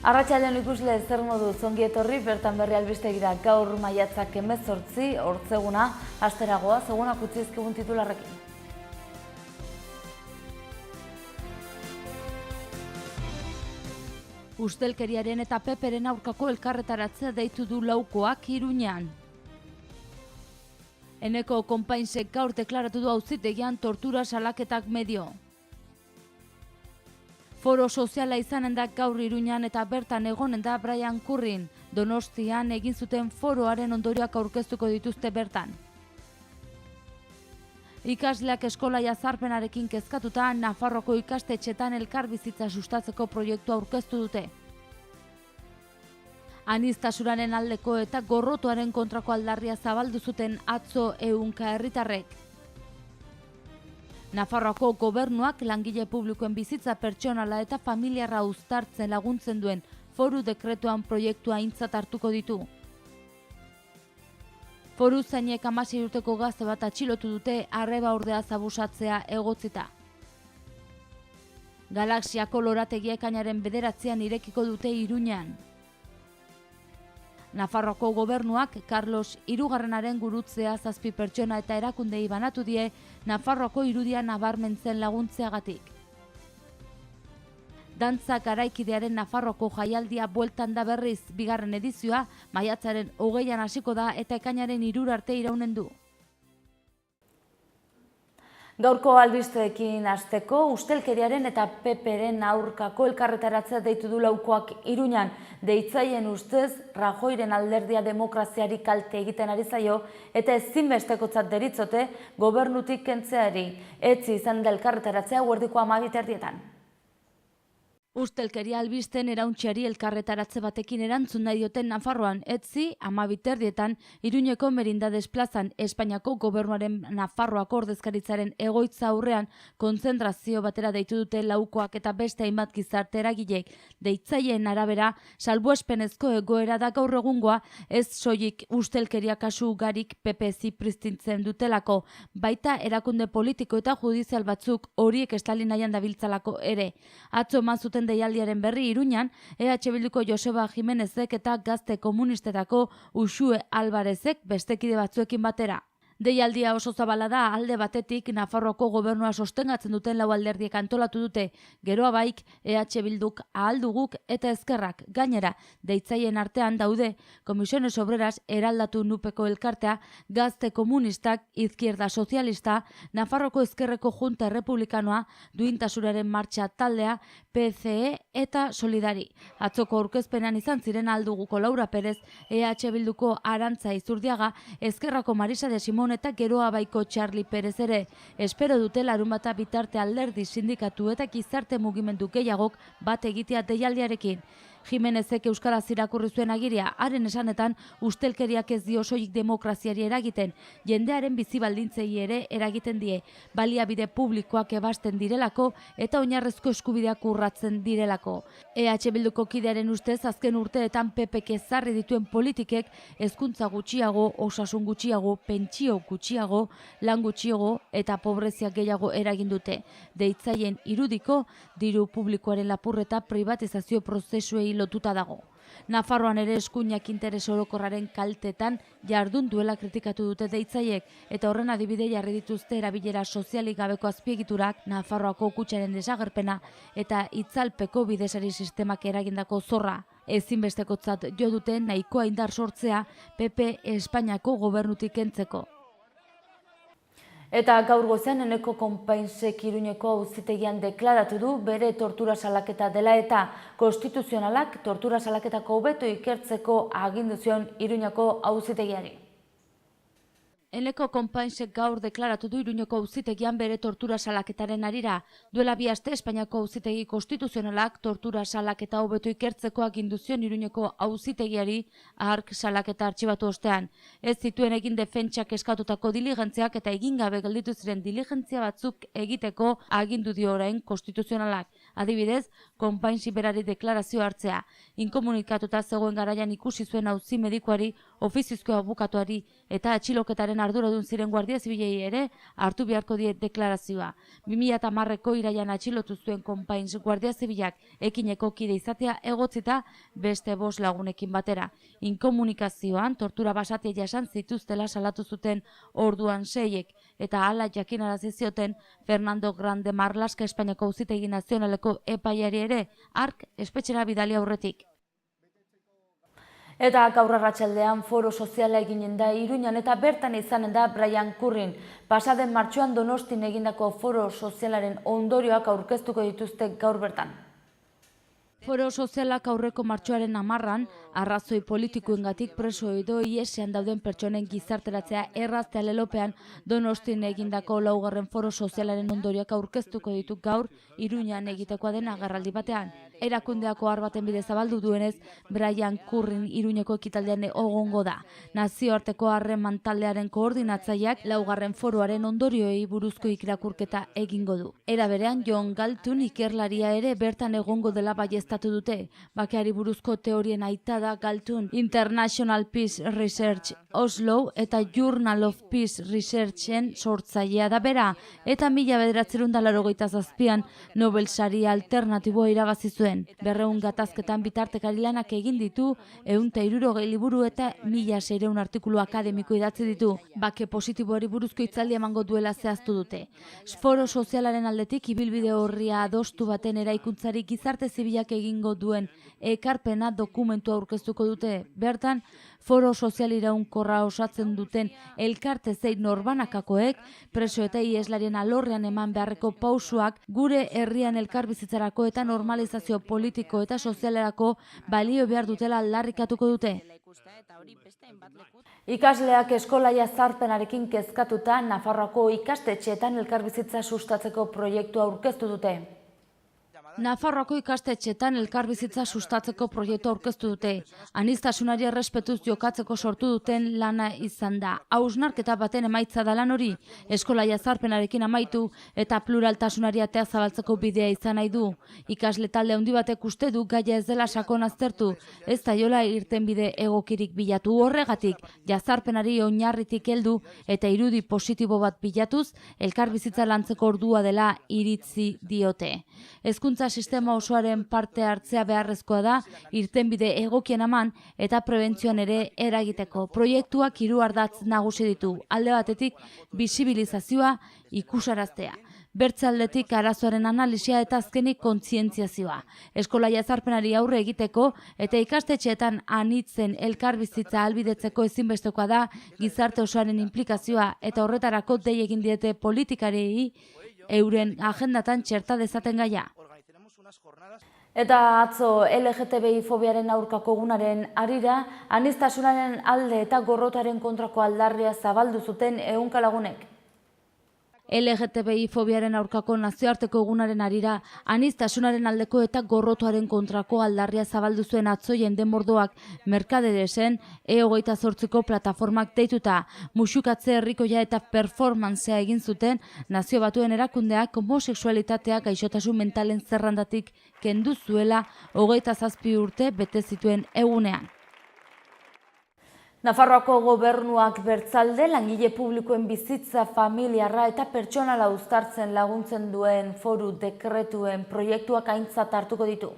Arratsaldeon ikusle zer modu ongi etorri bertan berri albistegira gaur maiatzak 18 hortzeguna asteragoa egunak utzi dizkigun titularrekin. Ustelkeriaren eta PPren aurkako elkarretaratzea deitu du Laukoak Iruñan. Eneko konpainsek gaur deklaratu du auzitegian tortura salaketak medio. Foro soziala izanen da gaur Iruñan eta bertan egonen da Brian Currin. Donostian egin zuten foroaren ondorioak aurkeztuko dituzte bertan. Ikasleak eskola jazarpenarekin kezkatuta Nafarroako ikastetxetan elkarbizitza sustatzeko proiektua aurkeztu dute. Aniztasunaren aldeko eta gorrotoaren kontrako aldarria zabaldu zuten atzo ehunka herritarrek. Nafarroako gobernuak langile publikoen bizitza pertsonala eta familiarra uztartzen laguntzen duen foru dekretuan proiektua aintzat hartuko ditu. Foruzainek 16 urteko gazte bat atxilotu dute arreba ordea abusatzea egotzita. Galaxiako lorategia ekainaren 9 irekiko dute Iruñan. Nafarroako gobernuak Carlos Hirugarrenaren gurutzea 7 pertsona eta erakundei banatu die Nafarroako irudia nabarmentzen laguntzeagatik. Dantza garaikidearen Nafarroako jaialdia bueltan da berriz, 2. edizioa maiatzaren 20an hasiko da eta ekainaren 3 arte iraunen du. Gaurko albisteekin hasteko ustelkeriaren eta PPren aurkako elkarretaratzea deitu du Laukoak Iruñan. Deitzaien ustez Rajoyren alderdia demokraziari kalte egiten ari zaio eta ezinbestekotzat deritzote gobernutik kentzeari. Etzi izan da elkarretaratzea eguerdiko 12:00. Ustelkeria albisten erauntziari elkarretaratze batekin erantzun nahi dioten Nafarroan, etzi 12:00 Iruñeko Merindades plazan Espainiako gobernuaren Nafarroako ordezkaritzaren egoitza aurrean kontzentrazio batera deitu dute Laukoak eta beste hainbat gizarte eragilek. Deitzaileen arabera, salbuespenezko egoera da gaur egungoa, ez soilik ustelkeria kasu ugarik PP zipristintzen dutelako, baita erakunde politiko eta judizial batzuk horiek estali nahian dabiltzalako ere. Atzo eman zuten deialdiaren berri Iruñan, EH Bilduko Joseba Jimenezek eta Gazte Komunistetako Uxue Alvarezek bestekide batzuekin batera. Deialdia oso zabala da, alde batetik Nafarroako gobernua sostengatzen duten lau alderdiek antolatu dute, geroa baik EH Bilduk, Ahalduguk eta Ezkerrak. Gainera, deitzaien artean daude Komisiones Obreras eraldatu nupeko elkartea, Gazte Komunistak, Izquierda Sozialista, Nafarroko Ezkerreko Junta Errepublikanoa, Duintasunaren Martxa taldea, PCE eta Solidari. Atzoko aurkezpenean izan ziren Ahalduguko Laura Perez, EH Bilduko Arantza Izurdiaga, Ezkerrako Marisa de Simón eta geroa baiko Charlie Perez ere. Espero dute larunbata bitarte alderdi sindikatu eta gizarte mugimendu gehiagok bat egitea deialdiarekin. Jimenezek euskaraz irakurri zuen agiria, haren esanetan ustelkeriak ez dio soilik demokraziari eragiten, jendearen bizi baldintzei ere eragiten die, baliabide publikoak ebasten direlako eta oinarrezko eskubideak urratzen direlako. EH Bilduko kidearen ustez azken urteetan PPk ezarri dituen politikek hezkuntza gutxiago, osasun gutxiago, pentsio gutxiago, lan gutxiago eta pobrezia gehiago eragin dute. Deitzaien irudiko, diru publikoaren lapurreta privatizazio prozesuei lotuta dago. Nafarroan ere eskuinak interes orokorraren kaltetan jardun duela kritikatu dute deitzaiek eta horren adibide jarri dituzte erabilera sozialik gabeko azpiegiturak, Nafarroako kutxaren desagerpena eta itzalpeko bidesari sistemak eragindako zorra. Ezinbestekotzat jo dute nahikoa indar sortzea PP Espainiako gobernutik kentzeko. Eta gaur goizean Eneko konpainsek Iruñeko auzitegian deklaratu du bere tortura salaketa dela eta konstituzionalak tortura salaketako hobeto ikertzeko agindu zion Iruñeko auzitegiari. Eneko konpainsek gaur deklaratu du Iruñeko auzitegian bere tortura salaketaren harira. Duela 2 aste Espainiako auzitegi konstituzionalak tortura salaketa hobeto ikertzeko agindu zion Iruñeko auzitegiari hark salaketa artxibatu ostean. Ez zituen egin defentsak eskatutako diligentziak eta egin gabe gelditu ziren diligentzia batzuk egiteko agindu dio orain konstituzionalak. Adibidez, konpainsi berari deklarazio hartzea. Inkomunikatuta zegoen garaian ikusi zuen auzi medikuari Ofiziozko abokatuari eta atxiloketaren arduradun ziren guardia zibilei ere hartu beharko die deklarazioa. 2010ko iraian atxilotu zuen Konpains guardia zibilak ekineko kide izatea egotzita beste 5 lagunekin batera. Inkomunikazioan tortura basatia jasan zituztela salatu zuten orduan 6ek eta hala jakinarazi zioten Fernando Grande Marlaska Espainiako Auzitegi Nazionaleko epaiari ere hark espetxera bidali aurretik. Eta gaur arratsaldean foro soziala eginen da Iruñan eta bertan izanen da Brian Currin. Pasaden martxoan Donostin egindako foro sozialaren ondorioak aurkeztuko dituzte gaur bertan. Foro sozialak aurreko martxoaren 10an, arrazoi politikoengatik preso edo iesean dauden pertsonen gizarteratzea erraztea lelopean Donostin egindako 4. foro sozialaren ondorioak aurkeztuko ditu gaur Iruñan egitekoa den agerraldi batean. Erakundeako ohar baten bidez zabaldu duenez, Brian Currin Iruñeko ekitaldean egongo da. Nazioarteko harreman taldearen koordinatzaileak 4. foroaren ondorioei buruzko irakurketa egingo du. Era berean, John Galton ikerlaria ere bertan egongo dela baieztatu dute. Bakeari buruzko teorien aita da Galton, International Peace Research Oslo eta Journal of Peace Researchen sortzailea da bera, eta 1987an Nobel saria alternatiboa irabazi zuen. 200 gatazketan bitartekari lanak egin ditu, 160 liburu eta 1600 artikulu akademiko idatzi ditu. Bake positiboari buruzko hitzaldi emango duela zehaztu dute. Foro sozialaren aldetik ibilbide horria adostu baten eraikuntzari gizarte zibilak egingo duen ekarpena dokumentua aurkeztuko dute. Bertan, foro sozial iraunkorra osatzen duten elkarte zein norbanakakoek, preso eta ieslarien alorrean eman beharreko pausuak gure herrian elkarbizitzarako eta normalizazio politiko eta sozialerako balio behar dutela aldarrikatuko dute. Ikasleak eskola jazarpenarekin kezkatuta Nafarroako ikastetxeetan elkarbizitza sustatzeko proiektua aurkeztu dute. Nafarroako ikastetxeetan elkarbizitza sustatzeko proiektua aurkeztu dute. Aniztasunari errespetuz jokatzeko sortu duten lana izan da. Hausnarketa baten emaitza da lan hori, eskola jazarpenarekin amaitu eta pluraltasunari atea zabaltzeko bidea izan nahi du. Ikasle talde handi batek uste du gaia ez dela sakon aztertu, ez daiola irtenbide egokirik bilatu. Horregatik, jazarpenari oinarritik heldu eta irudi positibo bat bilatuz, elkarbizitza lantzeko ordua dela iritzi diote. Hezkuntza sistema osoaren parte hartzea beharrezkoa da, irtenbide egokien eman eta prebentzioan ere eragiteko. Proiektuak 3 ardatz nagusi ditu. Alde batetik, bisibilizazioa, ikusaraztea. Bertze aldetik arazoaren analisia eta azkenik kontzientziazioa. Eskola jazarpenari aurre egiteko eta ikastetxeetan anitzen elkarbizitza ahalbidetzeko ezinbestekoa da gizarte osoaren implikazioa eta horretarako dei egin diete politikariei euren agendatan txerta dezaten gaia. Eta atzo LGTBI fobiaren aurkako egunaren harira, aniztasunaren alde eta gorrotoaren kontrako aldarria zabaldu zuten 100 lagunek. LGTBI fobiaren aurkako nazioarteko egunaren harira, aniztasunaren aldeko eta gorrotoaren kontrako aldarria zabaldu zuen atzo jendemordoak Merkaderesen E28ko plataformak deituta. Muxukatze herrikoia eta performancea egin zuten Nazio Batuen erakundeak homosexualitatea gaixotasun mentalen zerrandatik kendu zuela 27 urte bete zituen egunean. Nafarroako gobernuak bertzalde langile publikoen bizitza familiarra eta pertsonala uztartzen laguntzen duen foru dekretuen proiektuak aintzat hartuko ditu.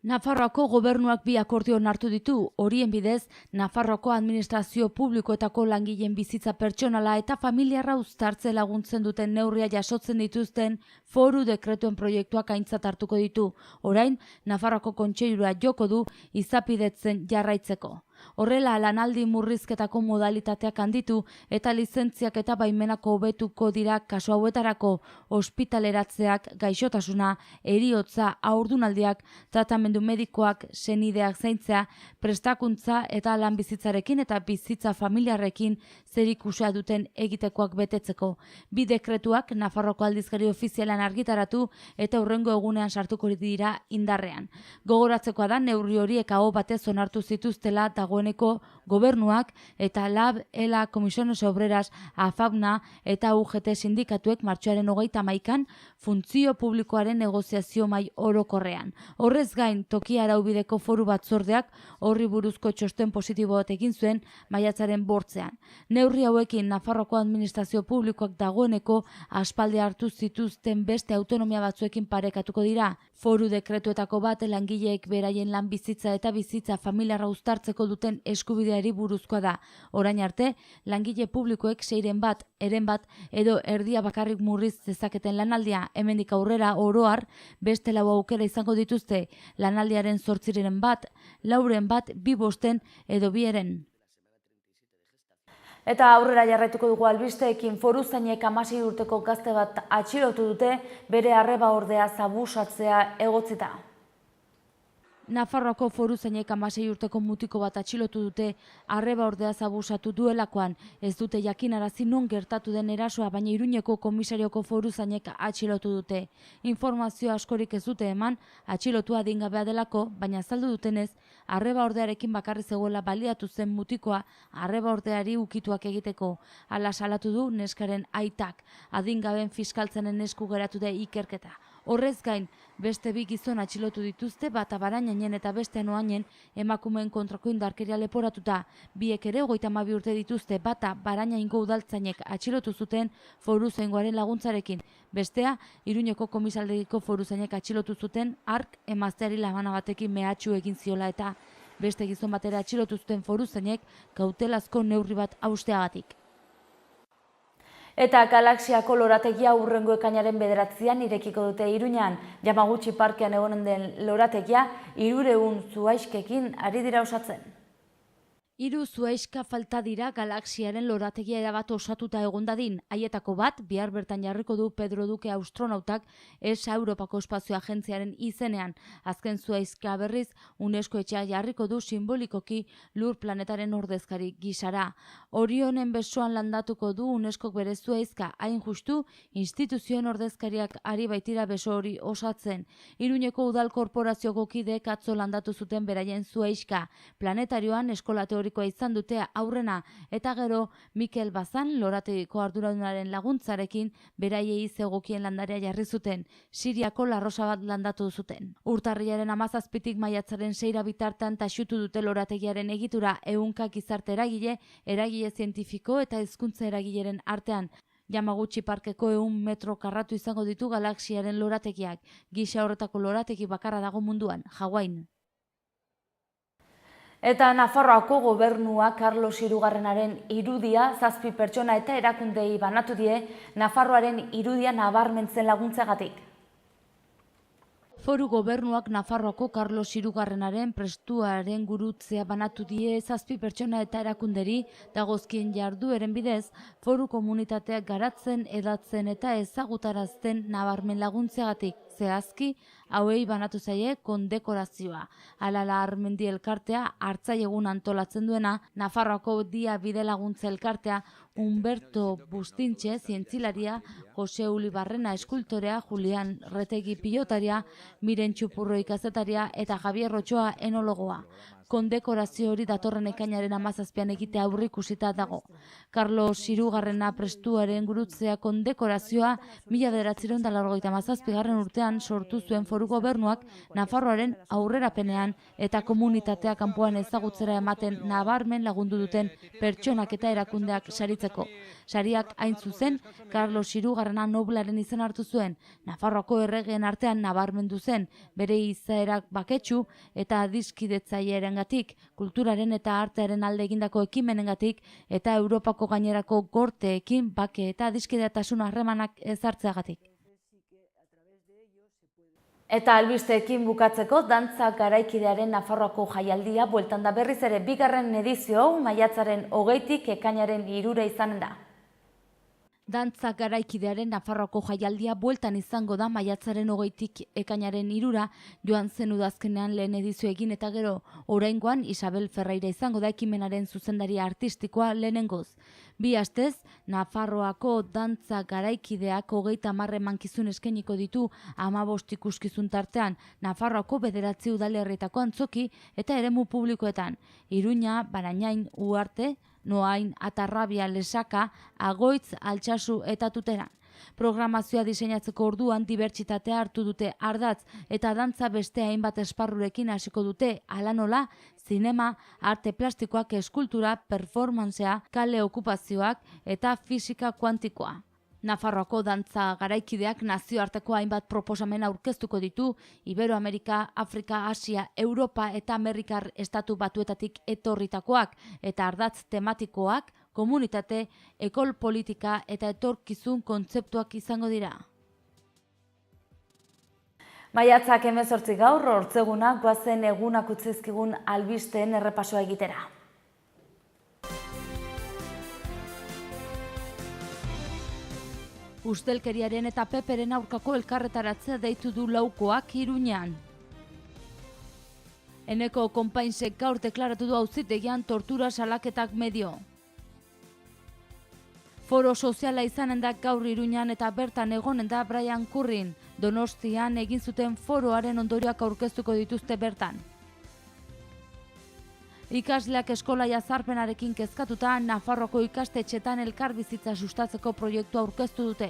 Nafarroako gobernuak 2 akordio onartu ditu, horien bidez, Nafarroako administrazio publikoetako langileen bizitza pertsonala eta familiarra uztartzen laguntzen duten neurria jasotzen dituzten foru dekretuen proiektuak aintzat hartuko ditu. Orain, Nafarroako kontseilura joko du izapidetzen jarraitzeko. Horrela, lanaldi murrizketako modalitateak handitu eta lizentziak eta baimenako hobetuko dira kasu hauetarako ospitaleratzeak, gaixotasuna, heriotza, haurdunaldiak, tratamendu medikoak, senideak zaintzea, prestakuntza eta lanbizitzarekin eta bizitza familiarrekin zerikusia duten egitekoak betetzeko. 2 dekretuak Nafarroko aldizkari ofizialan argitaratu eta hurrengo egunean sartuko dira indarrean. Gogoratzekoa da neurri horiek aho batez onartu zituztela dagoeneko gobernuak eta LAB, ELA, Comisiones Obreras, AFABNA eta UGT sindikatuek martxoaren 31an funtzio publikoaren negoziazio mahai orokorrean. Horrez gain, toki araubideko foru batzordeak horri buruzko txosten positibo bat egin zuen maiatzaren 8ean. Neurri hauekin Nafarroako administrazio publikoak dagoeneko aspaldi hartu zituzten beste autonomia batzuekin parekatuko dira. Foru dekretuetako bat langileek beraien lan bizitza eta bizitza familiarra uztartzeko duten eskubideari buruzkoa da. Orain arte, langile publikoek 6ren bat, eren bat edo erdia bakarrik murriz dezaketen lanaldia. Hemendik aurrera oroar beste 4 aukera izango dituzte, lanaldiaren 8ren bat, 4ren bat, 2 bosten edo 2eren. Eta aurrera jarraituko dugu albisteekin. Foruzainek 16 urteko gazte bat atxilotu dute bere arreba ordea abusatzea egotzita. Nafarroako foruzainek 16 urteko mutiko bat atxilotu dute arreba ordeaz abusatu duelakoan. Ez dute jakinarazi non gertatu den erasoa, baina Iruñeko komisarioko foruzainek atxilotu dute. Informazio askorik ez dute eman, atxilotua adingabea delako, baina azaldu dutenez, arreba ordearekin bakarri zegoela baliatu zen mutikoa arreba ordeari ukituak egiteko. Hala salatu du neskaren aitak. Adingaben fiskaltzenen esku geratu da ikerketa. Horrez gain, beste 2 gizon atxilotu dituzte, bata Barainainen eta bestea Noainen emakumeen kontrako indarkeria leporatuta. Biek ere 32 urte dituzte, bata Barainaingo udaltzainek atxilotu zuten foruzaingoaren laguntzarekin. Bestea, Iruñeko komisaldegiko foruzainek atxilotu zuten hark emazteari labana batekin mehatxu egin ziola eta beste gizon batera atxilotu zuten foruzainek kautelazko neurri bat hausteagatik. Eta Galaxiako lorategia hurrengo ekainaren 9an irekiko dute Iruñan. Yamaguchi parkean egonen den lorategia 300 zuhaixkekin ari dira osatzen. 3 zuhaixka falta dira Galaxiaren lorategia erabat osatuta egon dadin. Haietako bat, bihar bertan jarriko du Pedro Duque astronautak ESA Europako Espazio Agentziaren izenean. Azken zuhaixka berriz, UNESCO etxea jarriko du simbolikoki lur planetaren ordezkari gisara. Orionen besoan landatuko du UNESCOk bere zuhaixka, hain justu instituzioen ordezkariak ari baitira beso hori osatzen. Iruñeko udal korporazioko kideek atzo landatu zuten beraien zuhaixka. Planetarioan eskola teorikoa izan dute aurrena eta gero Mikel Bazan lorategiko arduradunaren laguntzarekin beraiei zegokien landarea jarri zuten. Siriako larrosa bat landatu zuten. Urtarrilaren 17tik maiatzaren 6 bitartean taxutu dute lorategiaren egitura 100 gizarte eragile zientifiko eta hezkuntza eragileren artean. Yamaguchi parkeko 100 metro karratu izango ditu Galaxiaren lorategiak. Gisa horretako lorategi bakarra dago munduan, Hawain. Eta Nafarroako gobernua Carlos Hirugarrenaren irudia 7 pertsona eta erakundei banatu die Nafarroaren irudia nabarmentzen laguntzagatik. Foru gobernuak Nafarroako Carlos Hirugarrenaren prestuaren gurutzea banatu die 7 pertsona eta erakunderi dagozkien jardueren bidez foru komunitateak garatzen, edatzen eta ezagutarazten nabarmen laguntzeagatik. Zehazki, hauei banatu zaie kondekorazioa. Alala Armendi elkartea hartzaiegun antolatzen duena, Nafarroako Dia Bide Laguntza elkartea, Humberto Bustintxe zientzilaria, Jose Uli Barrena eskultorea, Julian Retegi pilotaria, Miren Txupurro ikazetaria eta Javier Rochoa enologoa. Kondekorazio hori datorren ekainaren 17an egitea aurreikusita dago. Carlos Hirugarrena prestuaren gurutzea kondekorazioa 1997 urtean sortu zuen foru gobernuak Nafarroaren aurrerapenean eta komunitatea kanpoan ezagutzera ematen nabarmen lagundu duten pertsonak eta erakundeak saritzeko. Sariak hain zuzen, Carlos Hirugarrena noblaren izan hartu zuen, Nafarroako erregeen artean nabarmendu zen, bere izaerak baketsu eta adiskidetzaileengatik, kulturaren eta artearen alde egindako ekimenengatik eta Europako gainerako gorteekin bake eta adiskidetasun harremanak ezartzeagatik. Eta albisteekin bukatzeko dantza garaikidearen Nafarroako jaialdia bueltan da berriz ere 2. edizio hau maiatzaren 20tik ekainaren 3 izanen da. Dantza garaikidearen Nafarroako jaialdia bueltan izango da maiatzaren 20tik ekainaren 3 joan zen udazkenean lehen edizio egin eta gero oraingoan Isabel Ferreira izango da ekimenaren zuzendari artistikoa lehenengoz. 2 astez, Nafarroako dantza garaikideak 30 emankizun eskainiko ditu 15 ikuskizun tartean Nafarroako 9 udalerrietako antzoki eta eremu publikoetan. Iruña, Barañain, Uarte, Noain, Atarrabia, Lesaka, Agoitz, Altsasu eta Tuteran. Programazioa diseinatzeko orduan dibertsitatea hartu dute ardatz eta dantza beste hainbat esparrurekin hasiko dute hala nola, zinema, arte plastikoak, eskultura, performancea, kale okupazioak eta fisika kuantikoa. Nafarroako dantza garaikideak nazioarteko hainbat proposamen aurkeztuko ditu Iberoamerika, Afrika, Asia, Europa eta Amerikar estatu batuetatik etorritakoak eta ardatz tematikoak, komunitate, ekol politika eta etorkizun kontzeptuak izango dira. Maiatzak 18 gaur, hortzeguna goazen egunak utzizkigun albisteen errepasoa egitera. Ustelkeriaren eta peperen aurkako elkarretaratzea deitu du Laukoak Iruñean. Eneko konpainsek gaur deklaratu du auzitegian tortura salaketak medio. Foro soziala izanen da gaur Iruñean eta bertan egonen da Brian Currin. Donostian egin zuten foroaren ondorioak aurkeztuko dituzte bertan. Ikasleak eskola jazarpenarekin kezkatuta Nafarroako ikastetxetan elkarbizitza sustatzeko proiektua aurkeztu dute.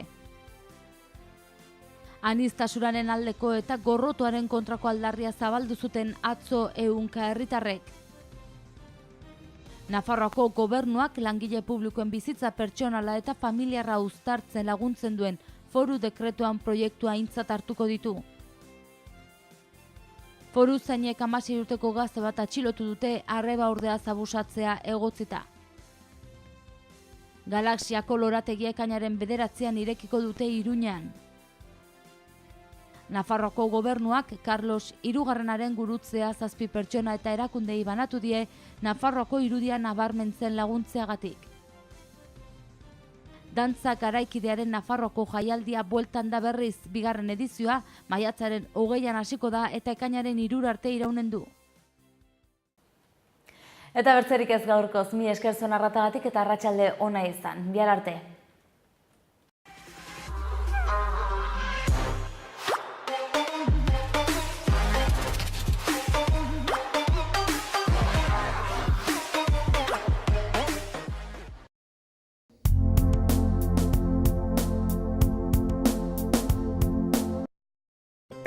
Aniztasunaren aldeko eta gorrotoaren kontrako aldarria zabaldu zuten atzo ehunka herritarrek. Nafarroako gobernuak langile publikoen bizitza pertsonala eta familiarra uztartzen laguntzen duen foru dekretuan proiektua aintzat hartuko ditu. Foruzainek 16 urteko gazte bat atxilotu dute arreba ordea abusatzea egotzita. Galaxiako lorategia ekainaren 9 irekiko dute Iruñean. Nafarroako gobernuak Carlos Hirugarrenaren gurutzea 7 pertsona eta erakundei banatu die Nafarroako irudia nabarmentzen laguntzeagatik. Dantza garaikidearen Nafarroako jaialdia bueltan da berriz, 2. edizioa, maiatzaren 20an hasiko da eta ekainaren 3 arte iraunen du. Eta bertzerik ez gaurkoz, mi esker zuen arratagatik eta arratsalde ona izan. Bihar arte.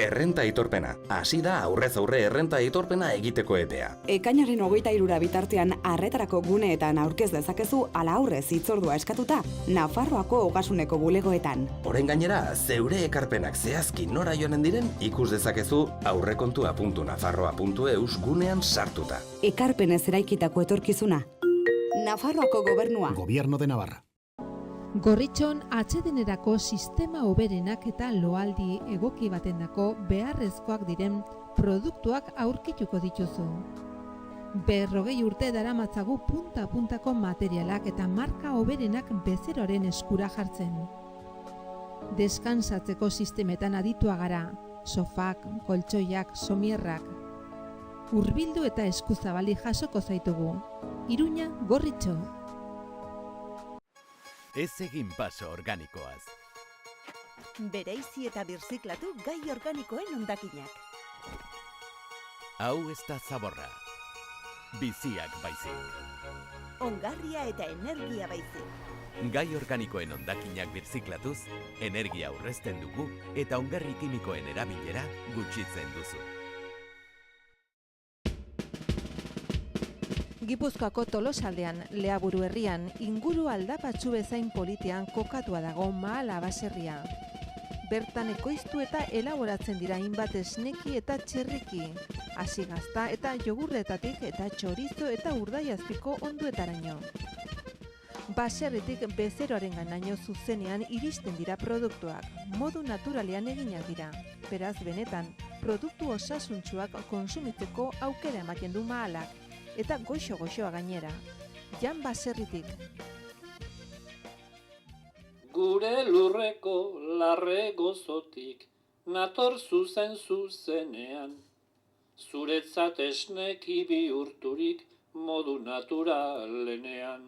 Errenta aitorpena. Hasi da aurrez aurre errenta aitorpena egiteko epea. Ekainaren 23 bitartean arretarako guneetan aurkez dezakezu ala aurrez hitzordua eskatuta Nafarroako Ogasuneko bulegoetan. Orain gainera, zeure ekarpenak zehazki nora joanen diren ikus dezakezu aurrekontua.nafarroa.eus gunean sartuta. Ekarpenez eraikitako etorkizuna. Nafarroako gobernua. Gobierno de Navarra. Gorritxon atsedenerako sistema hoberenak eta loaldi egoki batendako beharrezkoak diren produktuak aurkituko dituzu. 40 urte daramatzagu punta-puntako materialak eta marka hoberenak bezeroaren eskura jartzen. Deskansatzeko sistemetan aditua gara, sofak, koltsoiak, somierrak. Hurbildu eta eskuzabali jasoko zaitugu. Iruña, Gorritxo. Ez egin paso organikoaz. Bereizi eta birziklatu gai organikoen hondakinak. Hau ez da zaborra. Biziak baizik. Ongarria eta energia baizik. Gai organikoen hondakinak birziklatuz, energia aurrezten dugu eta ongarri kimikoen erabilera gutxitzen duzu. Gipuzkoako Tolosaldean, Leaburu herrian, inguru aldapatsu bezain politean kokatua dago Mahala baserria. Bertan ekoiztu eta elaboratzen dira hainbat esneki eta txerriki, hasi gazta eta jogurretatik eta txorizo eta urdaiazpiko onduetaraino. Baserritik bezeroaren ganaino zuzenean iristen dira produktuak, modu naturalean eginak dira. Beraz, benetan, produktu osasuntsuak konsumitzeko aukera ematen du Mahalak. Eta goxo-goxoa gainera. Jan Baserritik. Gu Zure lurreko larre gozotik, nator zuzenean. Zuretzat esneki bihurturik modu naturalenean.